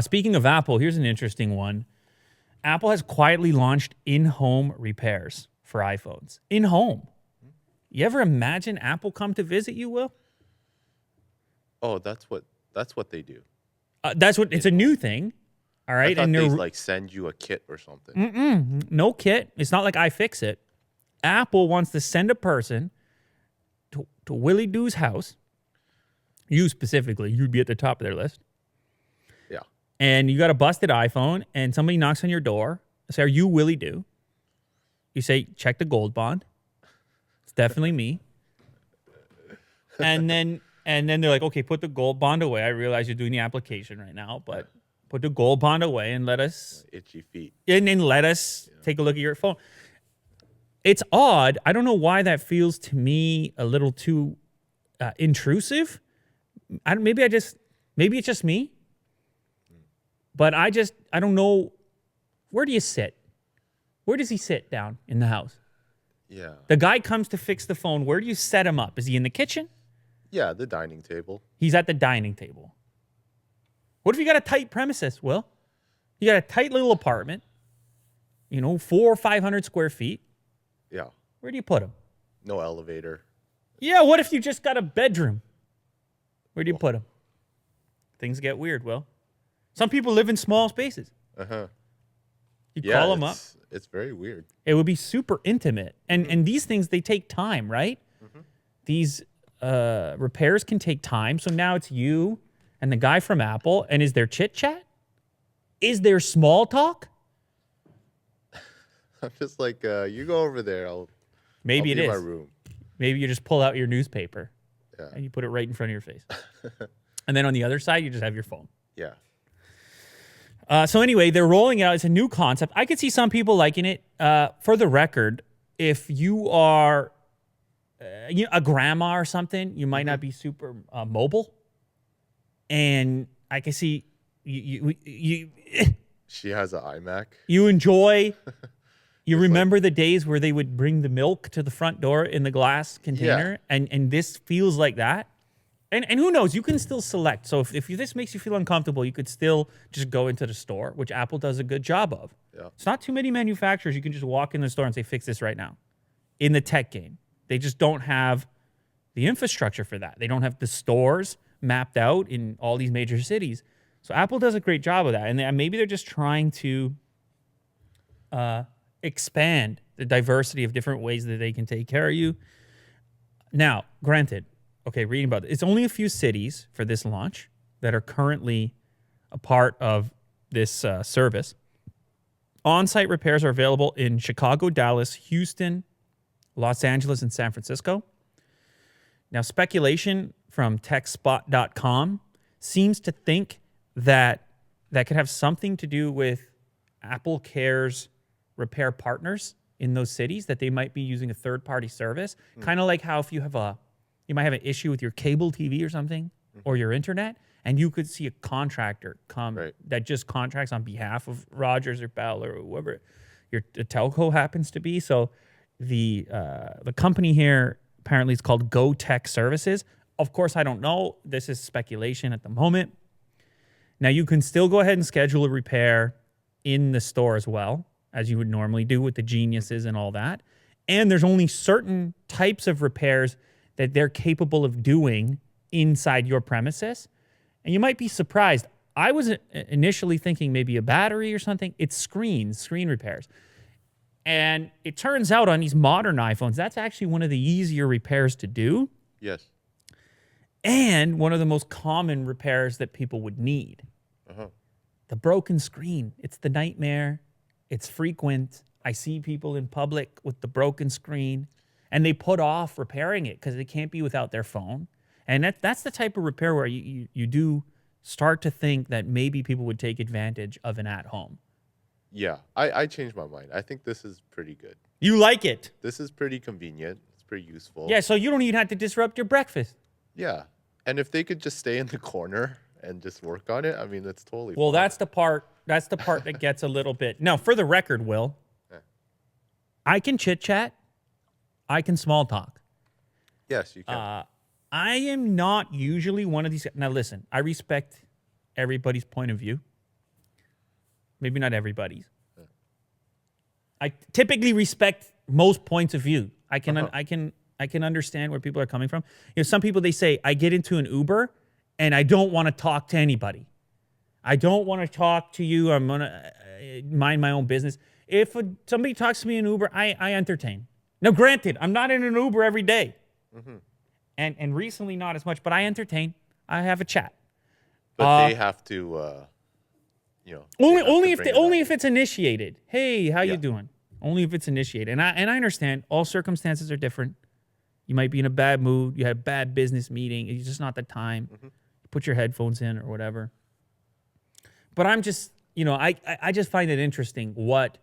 Speaking of Apple, here's an interesting one. Apple has quietly launched in-home repairs for iPhones. In-home. You ever imagine Apple come to visit you, Will? Oh, that's what they do. That's what it's a In new thing. All I right. thought And they they're like send you a kit or something. no kit. It's not like iFixit. Apple wants to send a person to Willie Doo's house. You specifically, you'd be at the top of their list. Yeah. And you got a busted iPhone, and somebody knocks on your door. Say, "Are you Willie Doo?" You say, "Check the gold bond. It's definitely me." And then they're like, "Okay, put the gold bond away. I realize you're doing the application right now, but put the gold bond away and let us Itchy feet. take a look at your phone." It's odd. I don't know why that feels to me a little too intrusive. Maybe it's just me, but I don't know. Where do you sit? Where does he sit down in the house? Yeah. The guy comes to fix the phone. Where do you set him up? Is he in the kitchen? Yeah, the dining table. He's at the dining table. What if you got a tight premises, Will? You got a tight little apartment, 400 or 500 square feet. Yeah. Where do you put him? No elevator. Yeah, what if you just got a bedroom? Where do you put him? Things get weird, Will. Some people live in small spaces. Uh-huh. You Yeah, call them up. It's very weird. It would be super intimate. And these things, they take time, right? These repairs can take time. So now it's you and the guy from Apple. And is there chit chat? Is there small talk? I'm just like, you go over there. Maybe I'll it be in is. my room. Maybe you just pull out your newspaper Yeah. and you put it right in front of your face. And then on the other side, you just have your phone. Yeah. So anyway, they're rolling out. It's a new concept. I could see some people liking it. For the record, if you are a grandma or something, you might not be super mobile. And I can see you She has an iMac. you enjoy. You remember the days where they would bring the milk to the front door in the glass container, and this feels like that. And who knows? You can still select. So if this makes you feel uncomfortable, you could still just go into the store, which Apple does a good job of. Yeah. It's not too many manufacturers. You can just walk in the store and say, "Fix this right now." In the tech game, they just don't have the infrastructure for that. They don't have the stores mapped out in all these major cities. So Apple does a great job of that. And maybe they're just trying to expand the diversity of different ways that they can take care of you. Now, granted, okay, reading about it, it's only a few cities for this launch that are currently a part of this service. On-site repairs are available in Chicago, Dallas, Houston, Los Angeles, and San Francisco. Now, speculation from TechSpot.com seems to think that could have something to do with Apple Care's repair partners in those cities, that they might be using a third-party service. Kind of like how if you might have an issue with your cable TV or something, or your internet, and you could see a contractor come that just contracts on behalf of Rogers or Bell or whoever your telco happens to be. So the company here apparently is called Go Tech Services. Of course, I don't know. This is speculation at the moment. Now, you can still go ahead and schedule a repair in the store as well, as you would normally do with the Geniuses and all that. And there's only certain types of repairs that they're capable of doing inside your premises. And you might be surprised. I was initially thinking maybe a battery or something. It's screen repairs. And it turns out on these modern iPhones, that's actually one of the easier repairs to do. Yes. And one of the most common repairs that people would need. The broken screen. It's the nightmare. It's frequent. I see people in public with the broken screen, and they put off repairing it because they can't be without their phone. And that's the type of repair where you do start to think that maybe people would take advantage of an at-home. Yeah, I changed my mind. I think this is pretty good. You like it? This is pretty convenient. It's pretty useful. Yeah, so you don't even have to disrupt your breakfast. Yeah. And if they could just stay in the corner and just work on it, I mean, that's totally Well, fine. that's the part that gets a little bit. Now, for the record, Will, I can chit-chat. I can small talk. Yes, you can. I am not usually one of these. Now, listen, I respect everybody's point of view. maybe not everybody's. I typically respect most points of view. I can understand where people are coming from. You know, some people, they say, I get into an Uber and I don't want to talk to anybody. I don't want to talk to you. I'm going to mind my own business. If somebody talks to me in Uber, I entertain. Now, granted, I'm not in an Uber every day. And recently not as much, but I entertain. I have a chat. But they have to, you know. Only if it's initiated. Hey, how you doing? Only if it's initiated. And I understand all circumstances are different. You might be in a bad mood. You had a bad business meeting. It's just not the time. Put your headphones in or whatever. But I'm just, you know, I just find it interesting what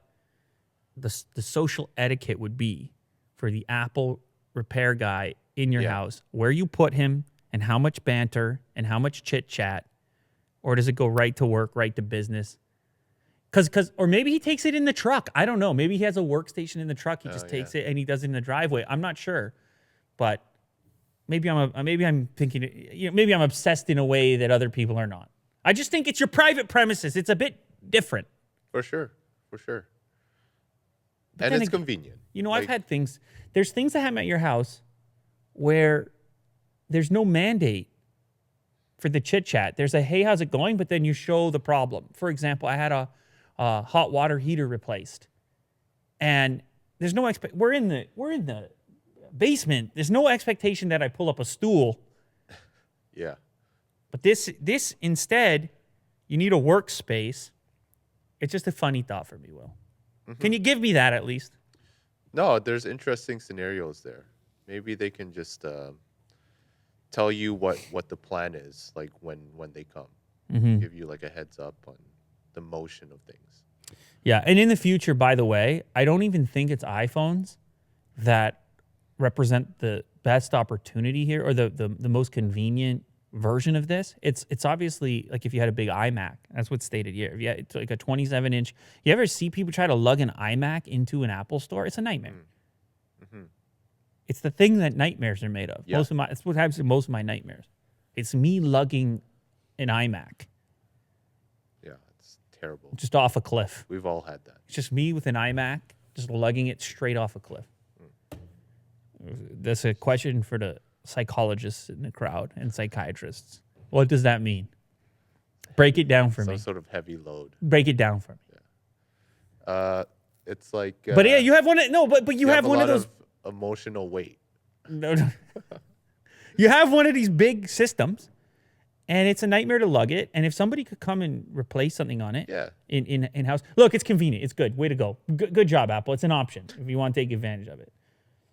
the social etiquette would be for the Apple repair guy in your house, where you put him and how much banter and how much chit chat, or does it go right to work, right to business? Or maybe he takes it in the truck. I don't know. Maybe he has a workstation in the truck. He just takes it and he does it in the driveway. I'm not sure, but maybe I'm thinking, you know, maybe I'm obsessed in a way that other people are not. I just think it's your private premises. It's a bit different. For sure. But And it's convenient. You know, I've had things. There's things that happen at your house where there's no mandate for the chit chat. There's a, hey, how's it going? But then you show the problem. For example, I had a hot water heater replaced, and there's no we're in the basement. There's no expectation that I pull up a stool. Yeah. But this instead, you need a workspace. It's just a funny thought for me, Will. Can you give me that at least? No, there's interesting scenarios there. Maybe they can just tell you what the plan is, like when they come. Give you like a heads up on the motion of things. Yeah, and in the future, by the way, I don't even think it's iPhones that represent the best opportunity here, or the most convenient version of this. It's obviously like if you had a big iMac. That's what's stated here. If you had, it's like a 27-inch. You ever see people try to lug an iMac into an Apple store? It's a nightmare. It's the thing that nightmares are made of. Yeah. That's what happens in most of my nightmares. It's me lugging an iMac Yeah, it's terrible. just off a cliff. We've all had that. It's just me with an iMac just lugging it straight off a cliff. That's a question for the psychologists in the crowd and psychiatrists. What does that mean? Break it down for me. Some sort of heavy load. Break it down for me. It's like. But yeah, you have one. But you have a one lot of those. Emotional weight. No. You have one of these big systems, and it's a nightmare to lug it. And if somebody could come and replace something on it, in house, look, it's convenient. It's good. Way to go. Good job, Apple. It's an option if you want to take advantage of it.